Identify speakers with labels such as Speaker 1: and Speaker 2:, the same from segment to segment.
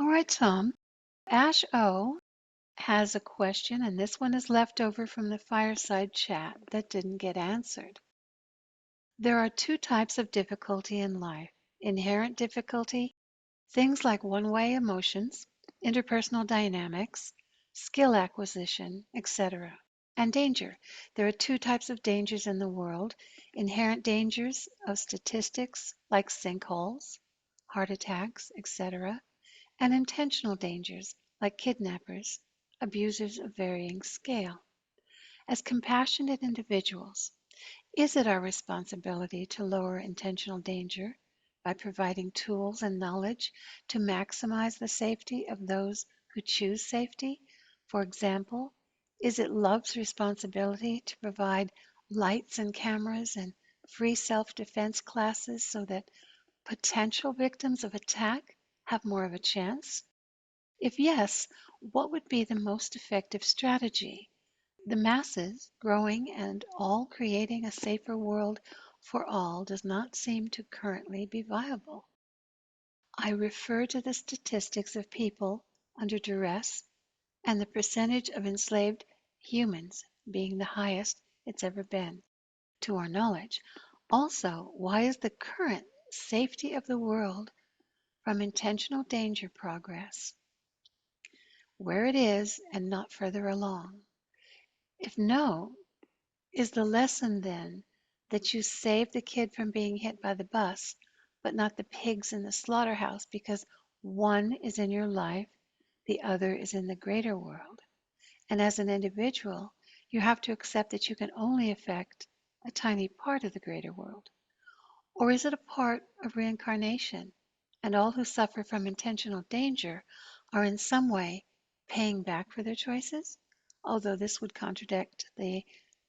Speaker 1: All right, Tom. Ash O has a question, and this one is left over from the fireside chat that didn't get answered. There are two types of difficulty in life: inherent difficulty, things like one-way emotions, interpersonal dynamics, skill acquisition, etc. And danger. There are two types of dangers in the world: inherent dangers of statistics like sinkholes, heart attacks, etc., and intentional dangers like kidnappers, abusers of varying scale. As compassionate individuals, is it our responsibility to lower intentional danger by providing tools and knowledge to maximize the safety of those who choose safety? For example, is it love's responsibility to provide lights and cameras and free self-defense classes so that potential victims of attack have more of a chance? If yes, what would be the most effective strategy? The masses growing and all creating a safer world for all does not seem to currently be viable. I refer to the statistics of people under duress and the percentage of enslaved humans being the highest it's ever been, to our knowledge. Also, why is the current safety of the world from intentional danger progress where it is and not further along? If no, is the lesson then that you save the kid from being hit by the bus, but not the pigs in the slaughterhouse because one is in your life, the other is in the greater world? And as an individual, you have to accept that you can only affect a tiny part of the greater world. Or is it a part of reincarnation, and all who suffer from intentional danger are in some way paying back for their choices? Although this would contradict the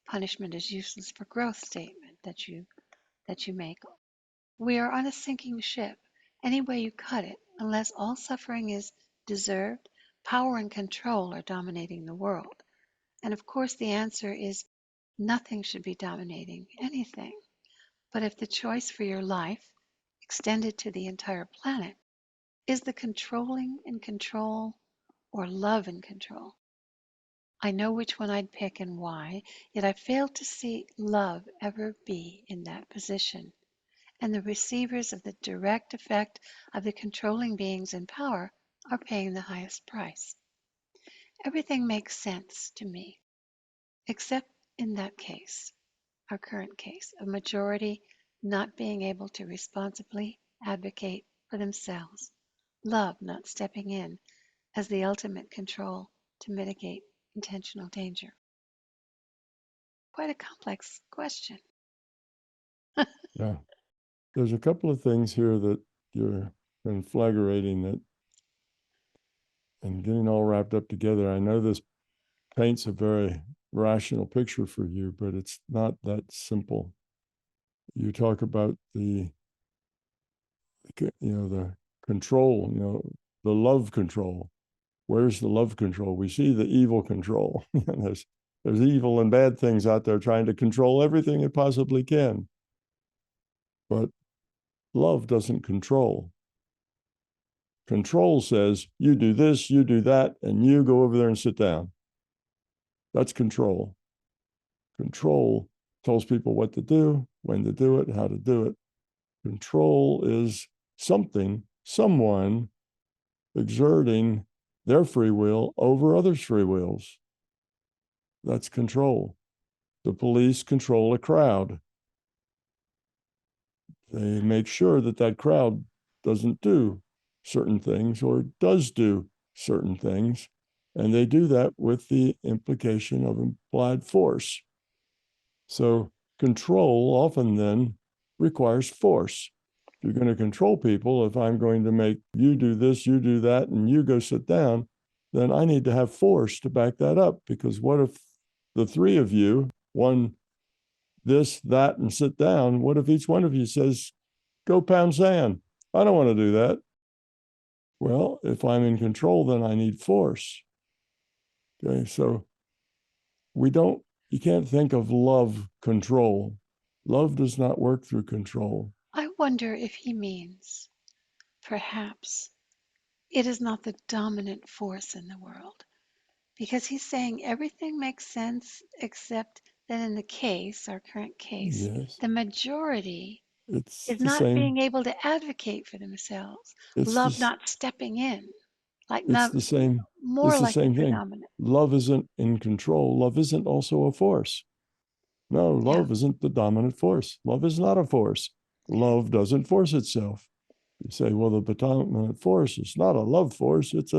Speaker 1: punishment is useless for growth statement that you make. We are on a sinking ship. Any way you cut it, unless all suffering is deserved, power and control are dominating the world. And of course the answer is nothing should be dominating anything. But if the choice for your life, extended to the entire planet, is the controlling in control or love in control, I know which one I'd pick and why, yet I fail to see love ever be in that position. And the receivers of the direct effect of the controlling beings in power are paying the highest price. Everything makes sense to me, except in that case, our current case, of majority not being able to responsibly advocate for themselves, love not stepping in as the ultimate control to mitigate intentional danger. Quite a complex question.
Speaker 2: Yeah. There's a couple of things here that you're conflagrating that and getting all wrapped up together. I know this paints a very rational picture for you, but it's not that simple. You talk about the control, the love control. Where's the love control? We see the evil control. there's evil and bad things out there trying to control everything it possibly can. But love doesn't control. Control says, you do this, you do that, and you go over there and sit down. That's control. Control tells people what to do, when to do it, how to do it. Control is something, someone exerting their free will over others' free wills. That's control. The police control a crowd. They make sure that that crowd doesn't do certain things or does do certain things. And they do that with the implication of implied force. So control often then requires force. If you're going to control people, if I'm going to make you do this, you do that, and you go sit down, then I need to have force to back that up. Because what if the three of you, one this, that, and sit down, what if each one of you says, go pound sand? I don't want to do that. Well, if I'm in control, then I need force. Okay, so you can't think of love control. Love does not work through control.
Speaker 1: I wonder if he means, perhaps, it is not the dominant force in the world. Because he's saying everything makes sense except that in the case, our current case,
Speaker 2: Yes,
Speaker 1: the majority
Speaker 2: it's
Speaker 1: is
Speaker 2: the
Speaker 1: not
Speaker 2: same.
Speaker 1: being able to advocate for themselves.
Speaker 2: It's
Speaker 1: Love
Speaker 2: this.
Speaker 1: not stepping in, like
Speaker 2: It's
Speaker 1: not
Speaker 2: the same.
Speaker 1: more
Speaker 2: It's the
Speaker 1: like the
Speaker 2: same thing.
Speaker 1: predominant.
Speaker 2: Love isn't in control. Love isn't also a force. No,
Speaker 1: Yeah,
Speaker 2: love isn't the dominant force. Love is not a force. Love doesn't force itself. You say, well, the dominant force is not a love force. It's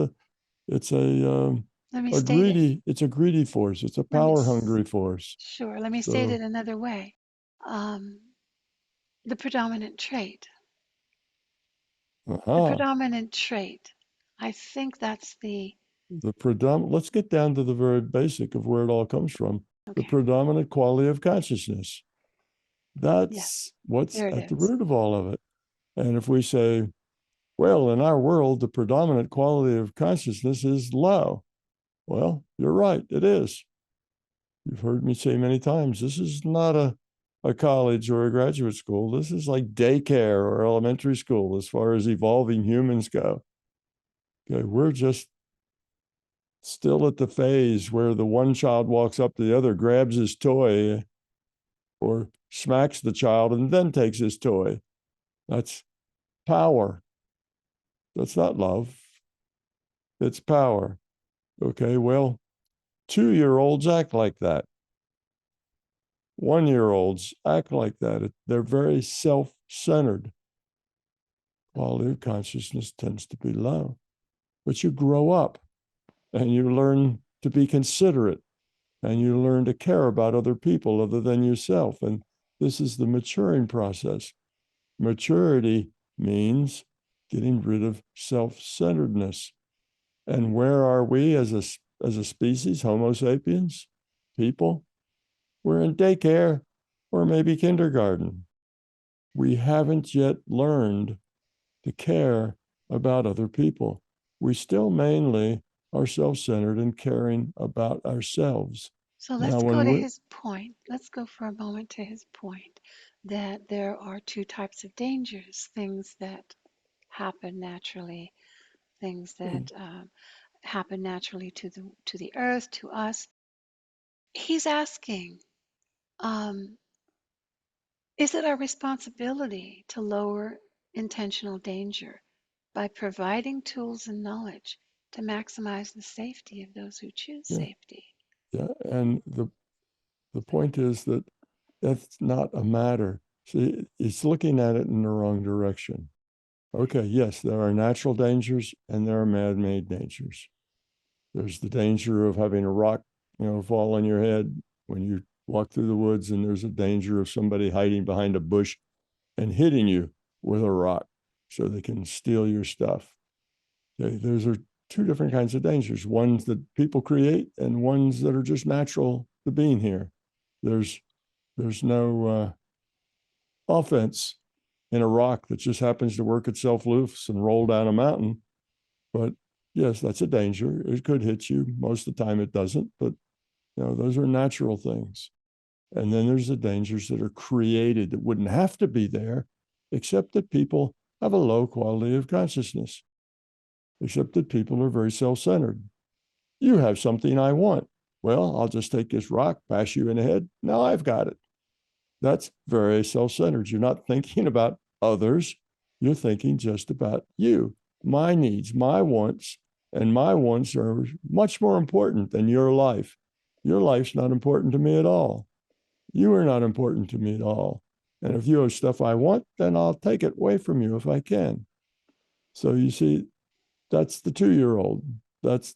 Speaker 1: let me
Speaker 2: a
Speaker 1: state it.
Speaker 2: greedy force. It's a
Speaker 1: Let me,
Speaker 2: power hungry force.
Speaker 1: sure, let me state it
Speaker 2: So,
Speaker 1: another way. Um, the predominant trait. The
Speaker 2: aha,
Speaker 1: predominant trait. I think that's the,
Speaker 2: the predominant. Let's get down to the very basic of where it all comes from. The
Speaker 1: okay,
Speaker 2: predominant quality of consciousness.
Speaker 1: yes,
Speaker 2: That's what's
Speaker 1: there it
Speaker 2: at the
Speaker 1: is.
Speaker 2: root of all of it. And if we say, well, in our world, the predominant quality of consciousness is low. Well, you're right, it is. You've heard me say many times, this is not a college or a graduate school. This is like daycare or elementary school as far as evolving humans go. Okay, we're just still at the phase where the one child walks up to the other, grabs his toy, or smacks the child and then takes his toy. That's power. That's not love. It's power. Okay, well, 2-year-olds act like that. 1-year-olds act like that. They're very self centered. Quality of consciousness tends to be low. But you grow up and you learn to be considerate and you learn to care about other people other than yourself. And this is the maturing process. Maturity means getting rid of self centeredness. And where are we as a species, Homo sapiens, people? We're in daycare or maybe kindergarten. We haven't yet learned to care about other people. We still mainly are self centered and caring about ourselves.
Speaker 1: So
Speaker 2: Now,
Speaker 1: let's go
Speaker 2: when
Speaker 1: to
Speaker 2: we're,
Speaker 1: his point. Let's go for a moment to his point that there are two types of dangers, things that happen naturally, things that happen naturally to the earth, to us. He's asking, um, is it our responsibility to lower intentional danger by providing tools and knowledge to maximize the safety of those who choose
Speaker 2: yeah,
Speaker 1: safety?
Speaker 2: yeah. And the point is that that's not a matter. See, it's looking at it in the wrong direction. Okay, yes, there are natural dangers and there are man made dangers. There's the danger of having a rock, fall on your head when you walk through the woods, and there's a danger of somebody hiding behind a bush and hitting you with a rock so they can steal your stuff. Okay, those are two different kinds of dangers, ones that people create and ones that are just natural to being here. There's there's no offense in a rock that just happens to work itself loose and roll down a mountain. But yes, that's a danger. It could hit you. Most of the time it doesn't, but those are natural things. And then there's the dangers that are created that wouldn't have to be there, except that people have a low quality of consciousness, except that people are very self centered. You have something I want. Well, I'll just take this rock, bash you in the head. Now I've got it. That's very self centered. You're not thinking about others, you're thinking just about you, my needs, my wants, and my wants are much more important than your life. Your life's not important to me at all. You are not important to me at all. And if you have stuff I want, then I'll take it away from you if I can. So you see, that's the 2-year-old. That's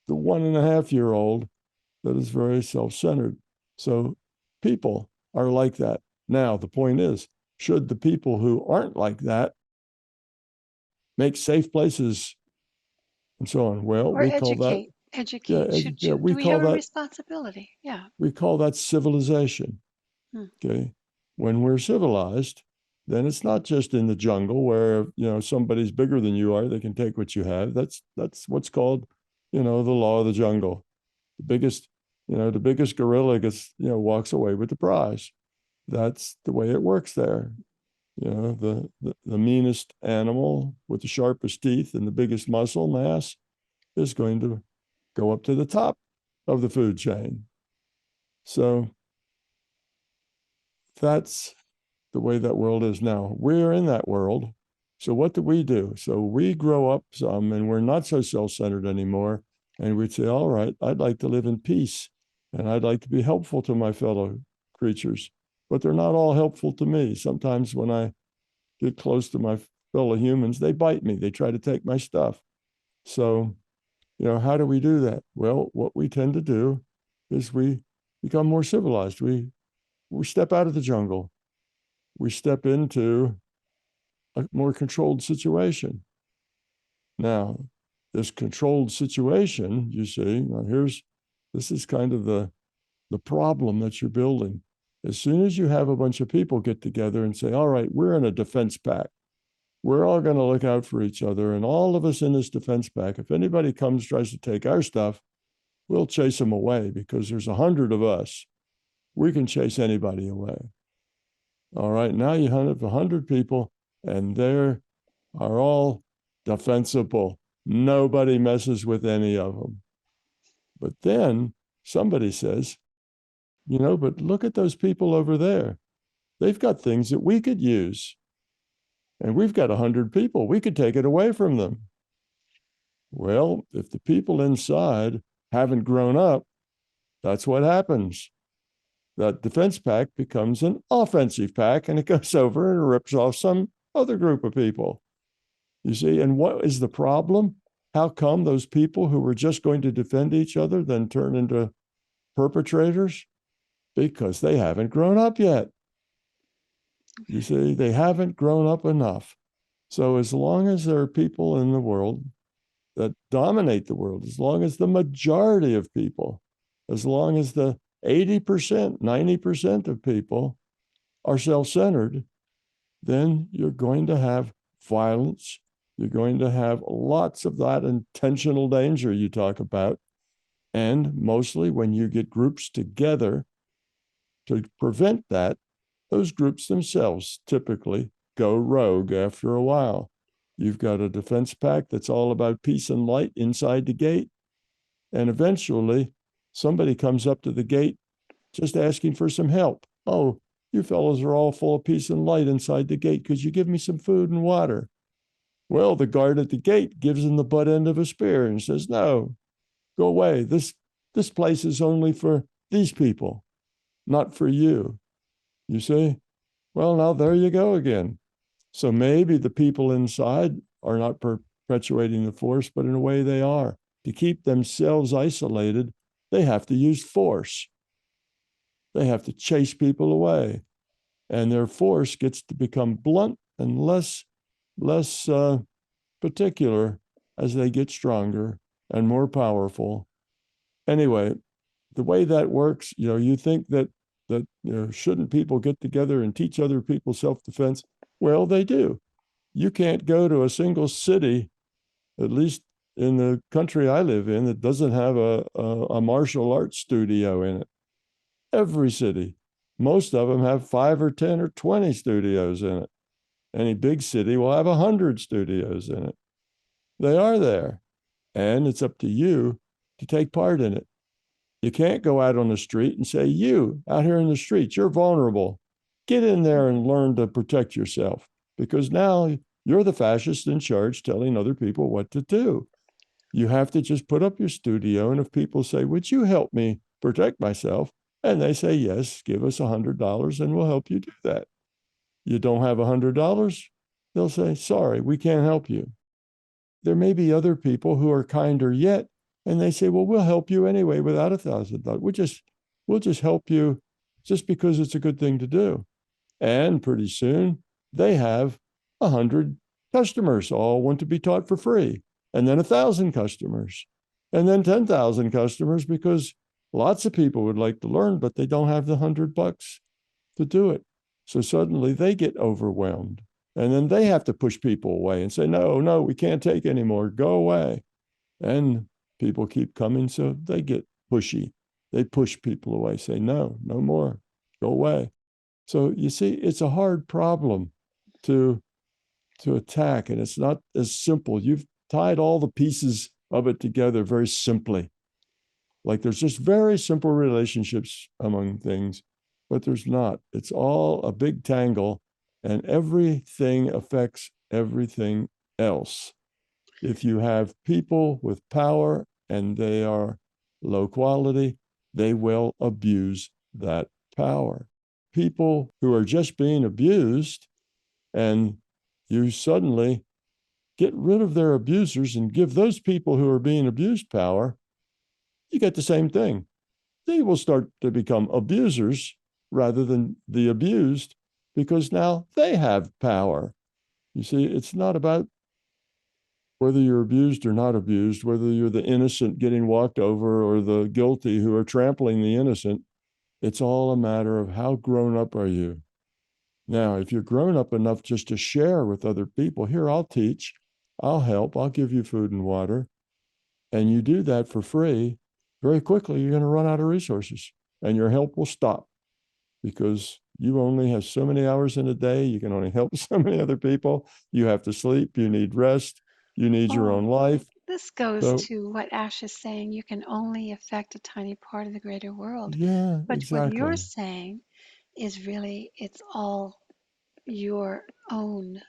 Speaker 2: the 1.5-year-old that is very self centered. So people are like that. Now, the point is, should the people who aren't like that make safe places and so on? Well,
Speaker 1: Or
Speaker 2: we call that,
Speaker 1: educate, educate. Do
Speaker 2: we
Speaker 1: we
Speaker 2: call
Speaker 1: have a
Speaker 2: that,
Speaker 1: responsibility? Yeah.
Speaker 2: civilization.
Speaker 1: Hmm.
Speaker 2: Okay. When we're civilized, then it's not just in the jungle where, somebody's bigger than you are, they can take what you have. That's what's called, the law of the jungle. The biggest, the biggest gorilla walks away with the prize. That's the way it works there. You know, the meanest animal with the sharpest teeth and the biggest muscle mass is going to go up to the top of the food chain. So that's the way that world is now. We're in that world. So what do? So we grow up some and we're not so self-centered anymore. And we'd say, all right, I'd like to live in peace and I'd like to be helpful to my fellow creatures, but they're not all helpful to me. Sometimes when I get close to my fellow humans, they bite me. They try to take my stuff. So, you know, how do we do that? Well, what we tend to do is we become more civilized. We step out of the jungle. We step into a more controlled situation. Now, this controlled situation, you see, now this is kind of the problem that you're building. As soon as you have a bunch of people get together and say, all right, we're in a defense pact. We're all going to look out for each other. And all of us in this defense pact, if anybody comes, tries to take our stuff, we'll chase them away because there's 100 of us. We can chase anybody away. All right, now you have 100 people and they are all defensible. Nobody messes with any of them. But then somebody says, you know, but look at those people over there. They've got things that we could use. And we've got 100 people. We could take it away from them. Well, if the people inside haven't grown up, that's what happens. That defense pack becomes an offensive pack and it goes over and rips off some other group of people. You see, and what is the problem? How come those people who were just going to defend each other then turn into perpetrators? Because they haven't grown up yet. You see, they haven't grown up enough. So as long as there are people in the world that dominate the world, as long as the majority of people, as long as the 80%, 90% of people are self-centered, then you're going to have violence. You're going to have lots of that intentional danger you talk about. And mostly when you get groups together to prevent that, those groups themselves typically go rogue after a while. You've got a defense pact that's all about peace and light inside the gate. And eventually somebody comes up to the gate just asking for some help. Oh, you fellows are all full of peace and light inside the gate. Could you give me some food and water? Well, the guard at the gate gives him the butt end of a spear and says, no, go away. This place is only for these people, not for you. You see? Well, now there you go again. So maybe the people inside are not perpetuating the force, but in a way they are. To keep themselves isolated, they have to use force. They have to chase people away. And their force gets to become blunt and less particular as they get stronger and more powerful. Anyway, the way that works, you know, you think that you know, shouldn't people get together and teach other people self-defense? Well, they do. You can't go to a single city, at least in the country I live in, that doesn't have a martial arts studio in it. Every city, most of them have 5 or 10 or 20 studios in it. Any big city will have 100 studios in it. They are there. And it's up to you to take part in it. You can't go out on the street and say, you out here in the streets, you're vulnerable. Get in there and learn to protect yourself, because now you're the fascist in charge telling other people what to do. You have to just put up your studio. And if people say, would you help me protect myself? And they say, yes, give us $100 and we'll help you do that. You don't have $100, they'll say, sorry, we can't help you. There may be other people who are kinder yet, and they say, well, we'll help you anyway without $1,000. We'll just help you just because it's a good thing to do. And pretty soon they have 100 customers, all want to be taught for free, and then 1,000 customers, and then 10,000 customers, because lots of people would like to learn, but they don't have the $100 to do it. So suddenly they get overwhelmed. And then they have to push people away and say, no, we can't take anymore. Go away. And people keep coming. So they get pushy. They push people away, say, no more. Go away. So you see, it's a hard problem. to attack. And it's not as simple. You've tied all the pieces of it together very simply. Like there's just very simple relationships among things, but there's not. It's all a big tangle, and everything affects everything else. If you have people with power and they are low quality, they will abuse that power. People who are just being abused, and you suddenly get rid of their abusers and give those people who are being abused power, you get the same thing. They will start to become abusers rather than the abused because now they have power. You see, it's not about whether you're abused or not abused, whether you're the innocent getting walked over or the guilty who are trampling the innocent. It's all a matter of how grown up are you. Now, if you're grown up enough just to share with other people, here, I'll teach, I'll help, I'll give you food and water, and you do that for free, very quickly you're going to run out of resources and your help will stop because you only have so many hours in a day. You can only help so many other people. You have to sleep. You need rest. You need your
Speaker 1: Oh,
Speaker 2: own life.
Speaker 1: this goes
Speaker 2: So,
Speaker 1: to what Ash is saying. You can only affect a tiny part of the greater world.
Speaker 2: yeah,
Speaker 1: But what you're
Speaker 2: exactly.
Speaker 1: saying is really, it's all your own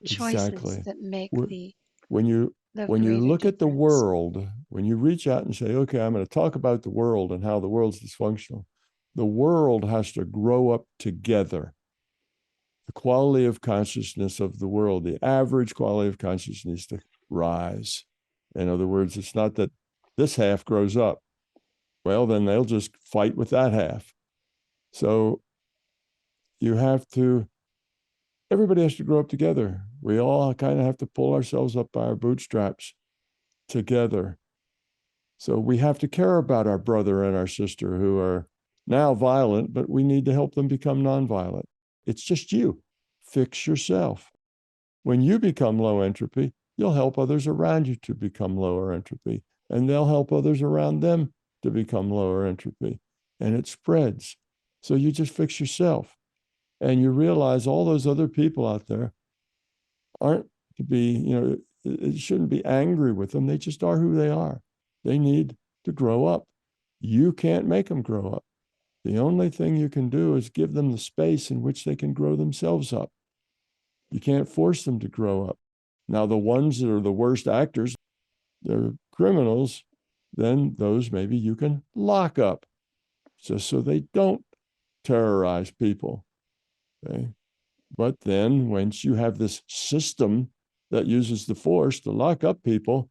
Speaker 1: choices
Speaker 2: Exactly.
Speaker 1: that make
Speaker 2: When you
Speaker 1: the
Speaker 2: when you
Speaker 1: greater
Speaker 2: look at the
Speaker 1: difference.
Speaker 2: world, when you reach out and say, okay, I'm going to talk about the world and how the world's dysfunctional, the world has to grow up together. The quality of consciousness of the world, the average quality of consciousness needs to rise. In other words, it's not that this half grows up. Well, then they'll just fight with that half. So you have to, everybody has to grow up together. We all kind of have to pull ourselves up by our bootstraps together. So we have to care about our brother and our sister who are now violent, but we need to help them become nonviolent. It's just you. Fix yourself. When you become low entropy, you'll help others around you to become lower entropy, and they'll help others around them to become lower entropy, and it spreads. So you just fix yourself, and you realize all those other people out there aren't to be, it shouldn't be angry with them. They just are who they are. They need to grow up. You can't make them grow up. The only thing you can do is give them the space in which they can grow themselves up. You can't force them to grow up. Now, the ones that are the worst actors, they're criminals, then those maybe you can lock up just so they don't terrorize people. Okay. But then once you have this system that uses the force to lock up people,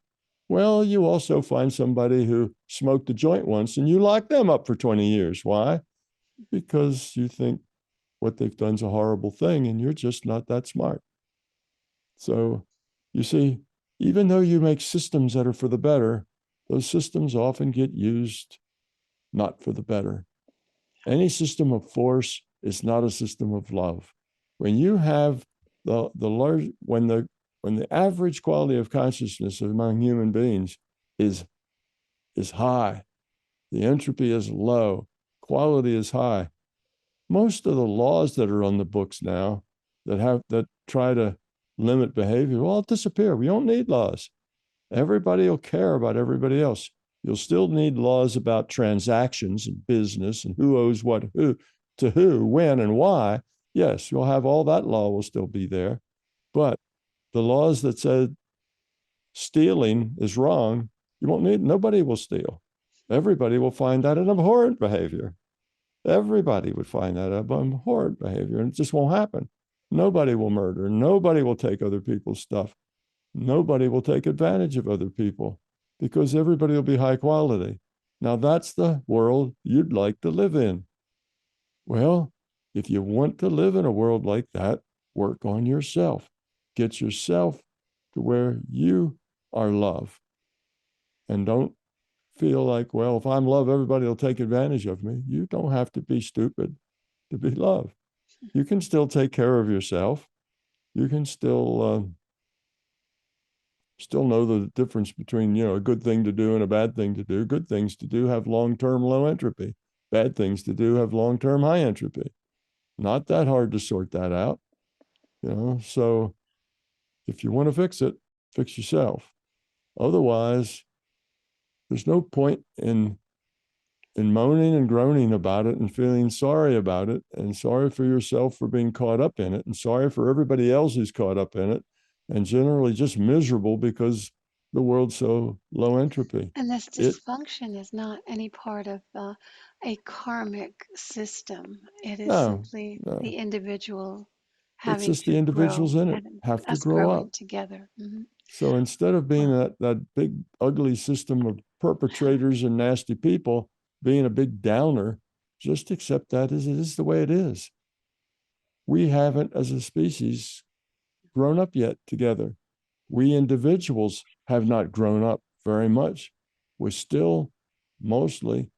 Speaker 2: well, you also find somebody who smoked a joint once and you lock them up for 20 years. Why? Because you think what they've done is a horrible thing and you're just not that smart. So you see, even though you make systems that are for the better, those systems often get used not for the better. Any system of force is not a system of love. When you have the large, when the average quality of consciousness among human beings is high, the entropy is low, quality is high. Most of the laws that are on the books now that try to limit behavior will all disappear. We don't need laws. Everybody will care about everybody else. You'll still need laws about transactions and business and who owes what who to who, when, and why. Yes, you'll have all that law will still be there. But the laws that said stealing is wrong, you won't need, nobody will steal. Everybody will find that an abhorrent behavior. Everybody would find that an abhorrent behavior, and it just won't happen. Nobody will murder. Nobody will take other people's stuff. Nobody will take advantage of other people because everybody will be high quality. Now, that's the world you'd like to live in. Well, if you want to live in a world like that, work on yourself. Get yourself to where you are love. And don't feel like, well, if I'm love, everybody will take advantage of me. You don't have to be stupid to be love. You can still take care of yourself. You can still know the difference between, a good thing to do and a bad thing to do. Good things to do have long-term low entropy. Bad things to do have long-term high entropy. Not that hard to sort that out. So if you want to fix it, fix yourself. Otherwise, there's no point in moaning and groaning about it and feeling sorry about it and sorry for yourself for being caught up in it and sorry for everybody else who's caught up in it and generally just miserable because the world's so low entropy.
Speaker 1: And this
Speaker 2: It
Speaker 1: dysfunction is not any part of a karmic system. It is
Speaker 2: no,
Speaker 1: simply
Speaker 2: no.
Speaker 1: the individual
Speaker 2: It's
Speaker 1: having
Speaker 2: just the
Speaker 1: to
Speaker 2: individuals
Speaker 1: grow
Speaker 2: in it
Speaker 1: and
Speaker 2: have to
Speaker 1: us
Speaker 2: grow up.
Speaker 1: growing together.
Speaker 2: So instead of being
Speaker 1: Wow.
Speaker 2: that big ugly system of perpetrators and nasty people, being a big downer, just accept that as it is the way it is. We haven't, as a species, grown up yet together. We individuals have not grown up very much. We're still mostly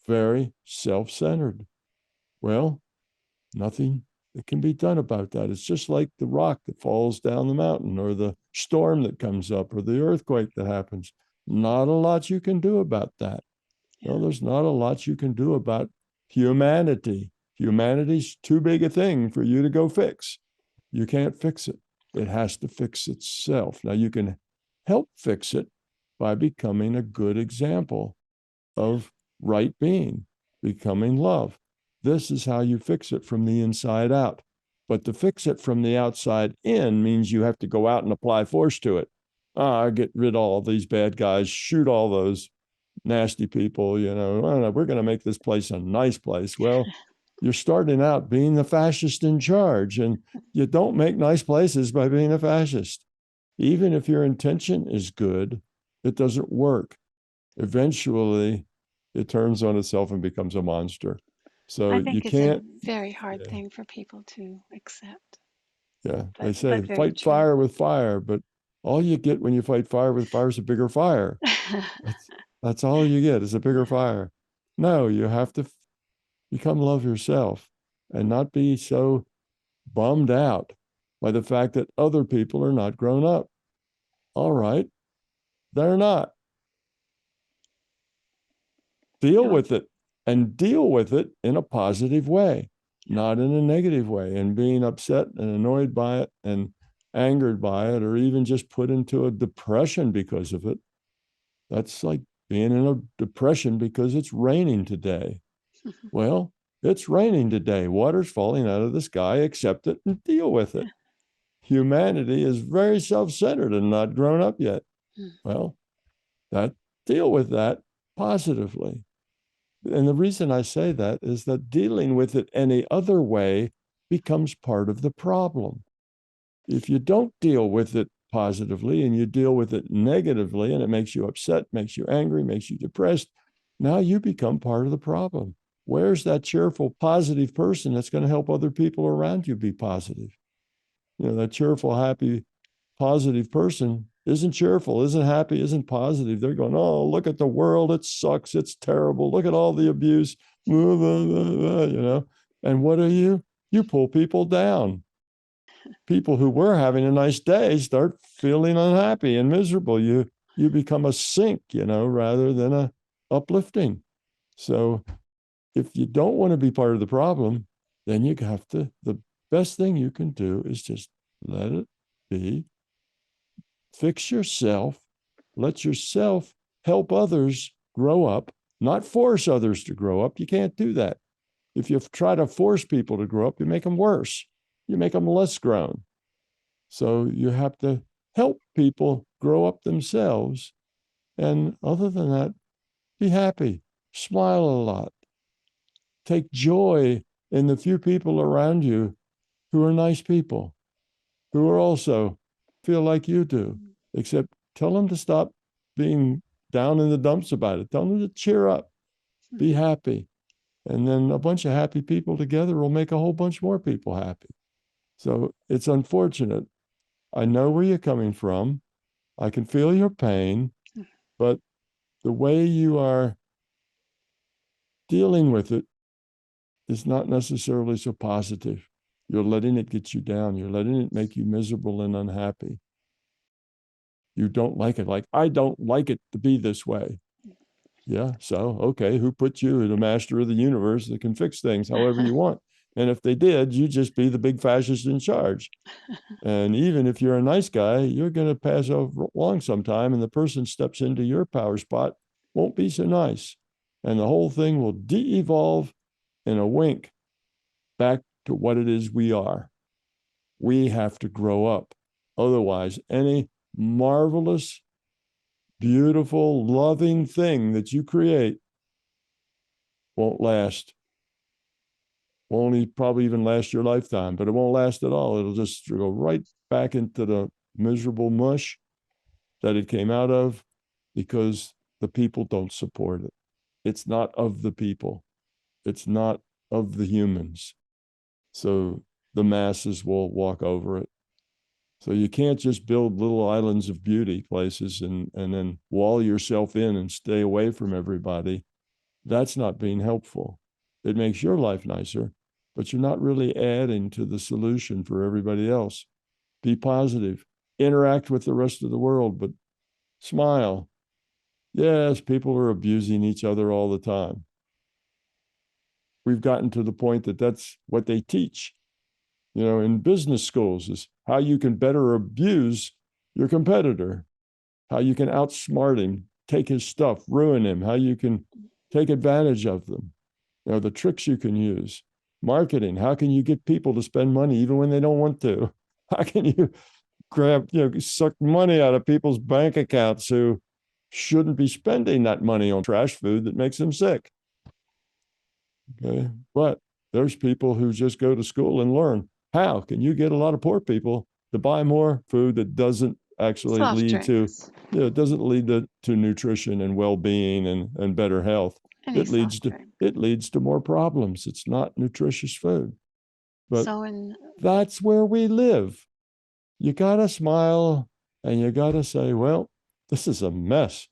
Speaker 2: very self centered. Well, nothing that can be done about that. It's just like the rock that falls down the mountain or the storm that comes up or the earthquake that happens. Not a lot you can do about that.
Speaker 1: Yeah.
Speaker 2: There's not a lot you can do about humanity. Humanity's too big a thing for you to go fix. You can't fix it. It has to fix itself. Now, you can help fix it by becoming a good example of right being, becoming love. This is how you fix it from the inside out. But to fix it from the outside in means you have to go out and apply force to it. Get rid of all these bad guys, shoot all those nasty people, we're going to make this place a nice place. Well, you're starting out being the fascist in charge, and you don't make nice places by being a fascist. Even if your intention is good, it doesn't work. Eventually, it turns on itself and becomes a monster. So
Speaker 1: I
Speaker 2: you
Speaker 1: think it's a
Speaker 2: can't,
Speaker 1: very hard
Speaker 2: yeah,
Speaker 1: thing for people to accept,
Speaker 2: yeah. They say
Speaker 1: but very
Speaker 2: fight
Speaker 1: true.
Speaker 2: fire with fire, but all you get when you fight fire with fire is a bigger fire. That's that's all you get is a bigger fire. No, you have to become love yourself and not be so bummed out by the fact that other people are not grown up. All right, they're not. Deal
Speaker 1: Well,
Speaker 2: with it and deal with it in a positive way, not in a negative way, and being upset and annoyed by it and angered by it, or even just put into a depression because of it. That's like being in a depression because it's raining today. Well, it's raining today. Water's falling out of the sky. Accept it and deal with it. Humanity is very self centered and not grown up yet. Well, that deal with that positively. And the reason I say that is that dealing with it any other way becomes part of the problem. If you don't deal with it positively and you deal with it negatively and it makes you upset, makes you angry, makes you depressed, now you become part of the problem. Where's that cheerful, positive person that's going to help other people around you be positive? That cheerful, happy, positive person isn't cheerful, isn't happy, isn't positive. They're going, oh, look at the world. It sucks. It's terrible. Look at all the abuse. And what do? You pull people down. People who were having a nice day start feeling unhappy and miserable. You become a sink, rather than a uplifting. So if you don't want to be part of the problem, then you have to, the best thing you can do is just let it be. Fix yourself, let yourself help others grow up, not force others to grow up. You can't do that. If you try to force people to grow up, you make them worse. You make them less grown. So you have to help people grow up themselves. And other than that, be happy, smile a lot, take joy in the few people around you who are nice people, who are also feel like you do, except tell them to stop being down in the dumps about it. Tell them to cheer up, be happy. And then a bunch of happy people together will make a whole bunch more people happy. So it's unfortunate. I know where you're coming from. I can feel your pain, but the way you are dealing with it is not necessarily so positive. You're letting it get you down. You're letting it make you miserable and unhappy. You don't like it. Like, I don't like it to be this way. Yeah. So, okay, who put you as a master of the universe that can fix things however you want? And if they did, you'd just be the big fascist in charge. And even if you're a nice guy, you're going to pass along sometime, and the person steps into your power spot won't be so nice. And the whole thing will de evolve in a wink back to what it is we are. We have to grow up. Otherwise, any marvelous, beautiful, loving thing that you create won't last. Won't probably even last your lifetime, but it won't last at all. It'll just go right back into the miserable mush that it came out of because the people don't support it. It's not of the people. It's not of the humans. So the masses will walk over it. So you can't just build little islands of beauty places and then wall yourself in and stay away from everybody. That's not being helpful. It makes your life nicer, but you're not really adding to the solution for everybody else. Be positive, interact with the rest of the world, but smile. Yes, people are abusing each other all the time. We've gotten to the point that that's what they teach, in business schools, is how you can better abuse your competitor, how you can outsmart him, take his stuff, ruin him, how you can take advantage of them, the tricks you can use. Marketing, how can you get people to spend money even when they don't want to? How can you suck money out of people's bank accounts who shouldn't be spending that money on trash food that makes them sick? Okay. But there's people who just go to school and learn. How can you get a lot of poor people to buy more food that doesn't actually
Speaker 1: Soft
Speaker 2: lead to,
Speaker 1: drinks.
Speaker 2: it doesn't lead to nutrition and well-being and better health.
Speaker 1: Any
Speaker 2: It leads
Speaker 1: soft
Speaker 2: to
Speaker 1: drink.
Speaker 2: it leads to more problems. It's not nutritious food. But
Speaker 1: So in
Speaker 2: that's where we live. You gotta smile and you gotta say, well, this is a mess.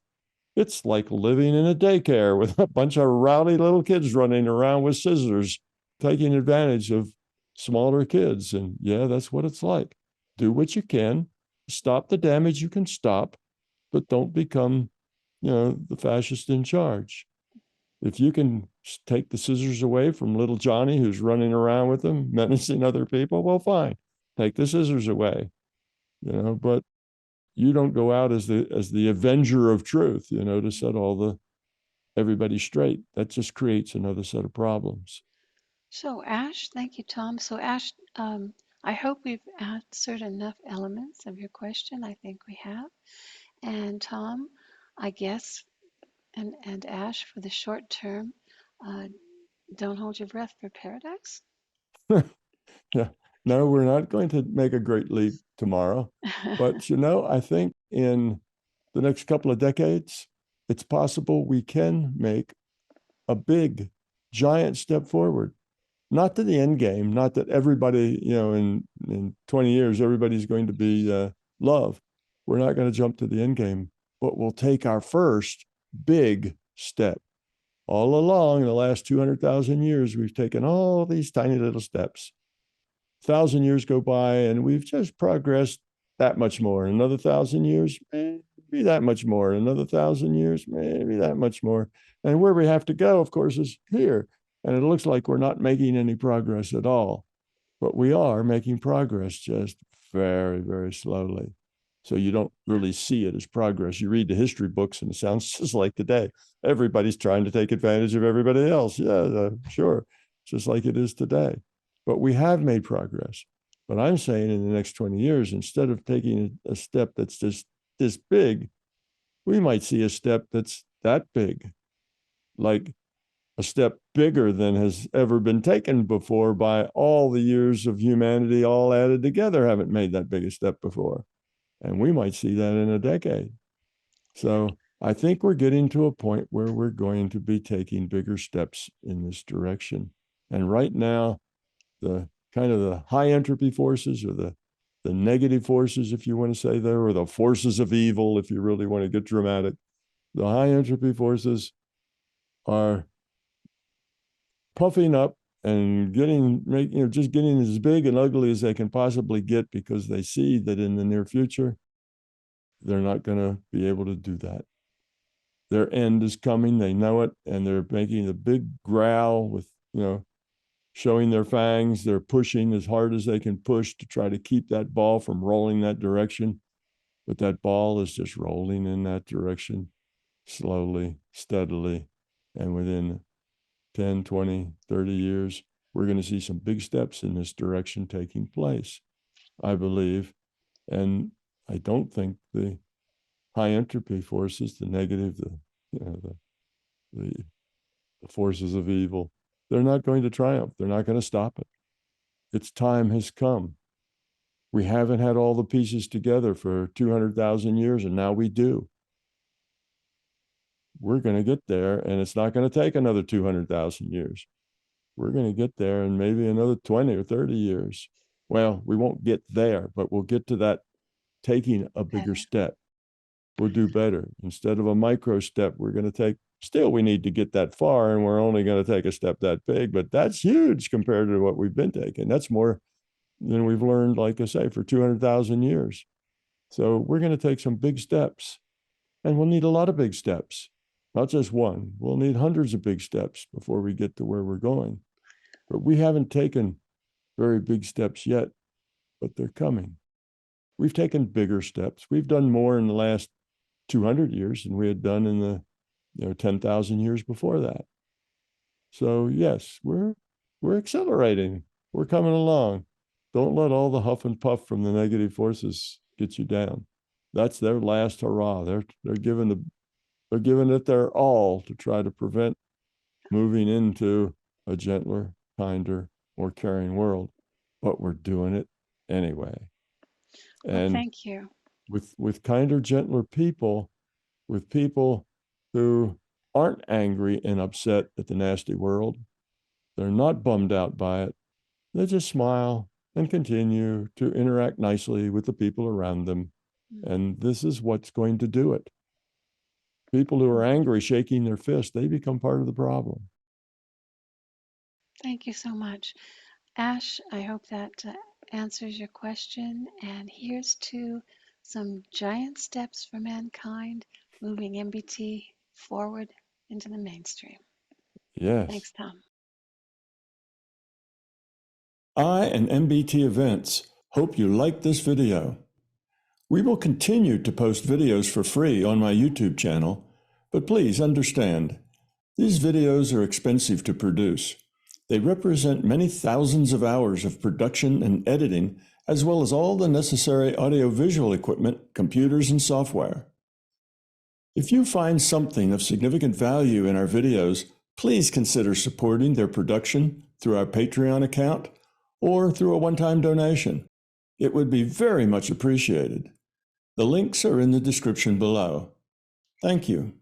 Speaker 2: It's like living in a daycare with a bunch of rowdy little kids running around with scissors, taking advantage of smaller kids. And yeah, that's what it's like. Do what you can, stop the damage you can stop, but don't become, the fascist in charge. If you can take the scissors away from little Johnny who's running around with them, menacing other people, well, fine. Take the scissors away, but you don't go out as the avenger of truth, to set all the everybody straight. That just creates another set of problems.
Speaker 1: So Ash, thank you, Tom. So Ash, I hope we've answered enough elements of your question. I think we have. And Tom, I guess, and Ash, for the short term, uh, don't hold your breath for paradox.
Speaker 2: Yeah. No, we're not going to make a great leap tomorrow. But, I think in the next couple of decades, it's possible we can make a big, giant step forward. Not to the end game, not that everybody, in 20 years, everybody's going to be love. We're not going to jump to the end game, but we'll take our first big step. All along in the last 200,000 years, we've taken all these tiny little steps. 1,000 years go by and we've just progressed that much more. Another 1,000 years, maybe that much more. Another 1,000 years, maybe that much more. And where we have to go, of course, is here. And it looks like we're not making any progress at all, but we are making progress, just very, very slowly. So you don't really see it as progress. You read the history books and it sounds just like today. Everybody's trying to take advantage of everybody else. Yeah, sure. Just like it is today. But we have made progress. But I'm saying in the next 20 years, instead of taking a step that's just this big, we might see a step that's that big, like a step bigger than has ever been taken before by all the years of humanity all added together haven't made that big a step before. And we might see that in a decade. So I think we're getting to a point where we're going to be taking bigger steps in this direction. And right now, the kind of the high entropy forces or the negative forces, if you want to say there, or the forces of evil, if you really want to get dramatic, the high entropy forces are puffing up and just getting as big and ugly as they can possibly get because they see that in the near future, they're not going to be able to do that. Their end is coming. They know it. And they're making a big growl with, showing their fangs. They're pushing as hard as they can push to try to keep that ball from rolling that direction. But that ball is just rolling in that direction slowly, steadily. And within 10, 20, 30 years, we're going to see some big steps in this direction taking place, I believe. And I don't think the high entropy forces, the negative, the forces of evil, they're not going to triumph. They're not going to stop it. Its time has come. We haven't had all the pieces together for 200,000 years, and now we do. We're going to get there, and it's not going to take another 200,000 years. We're going to get there in maybe another 20 or 30 years. Well, we won't get there, but we'll get to that taking a bigger step. We'll do better. Instead of a micro step, we're going to take, still we need to get that far, and we're only going to take a step that big, but that's huge compared to what we've been taking. That's more than we've learned, like I say, for 200,000 years. So we're going to take some big steps, and we'll need a lot of big steps, not just one. We'll need hundreds of big steps before we get to where we're going. But we haven't taken very big steps yet, but they're coming. We've taken bigger steps. We've done more in the last 200 years than we had done in the 10,000 years before that. So yes, we're accelerating. We're coming along. Don't let all the huff and puff from the negative forces get you down. That's their last hurrah. They're giving it their all to try to prevent moving into a gentler, kinder, more caring world. But we're doing it anyway.
Speaker 1: Well, thank you.
Speaker 2: With kinder, gentler people, with people who aren't angry and upset at the nasty world, they're not bummed out by it. They just smile and continue to interact nicely with the people around them. And this is what's going to do it. People who are angry, shaking their fist, they become part of the problem.
Speaker 1: Thank you so much. Ash, I hope that answers your question. And here's to some giant steps for mankind, moving MBT forward into the mainstream.
Speaker 2: Yes.
Speaker 1: Thanks, Tom.
Speaker 2: I and MBT Events hope you liked this video. We will continue to post videos for free on my YouTube channel, but please understand, these videos are expensive to produce. They represent many thousands of hours of production and editing, as well as all the necessary audiovisual equipment, computers, and software. If you find something of significant value in our videos, please consider supporting their production through our Patreon account or through a one-time donation. It would be very much appreciated. The links are in the description below. Thank you.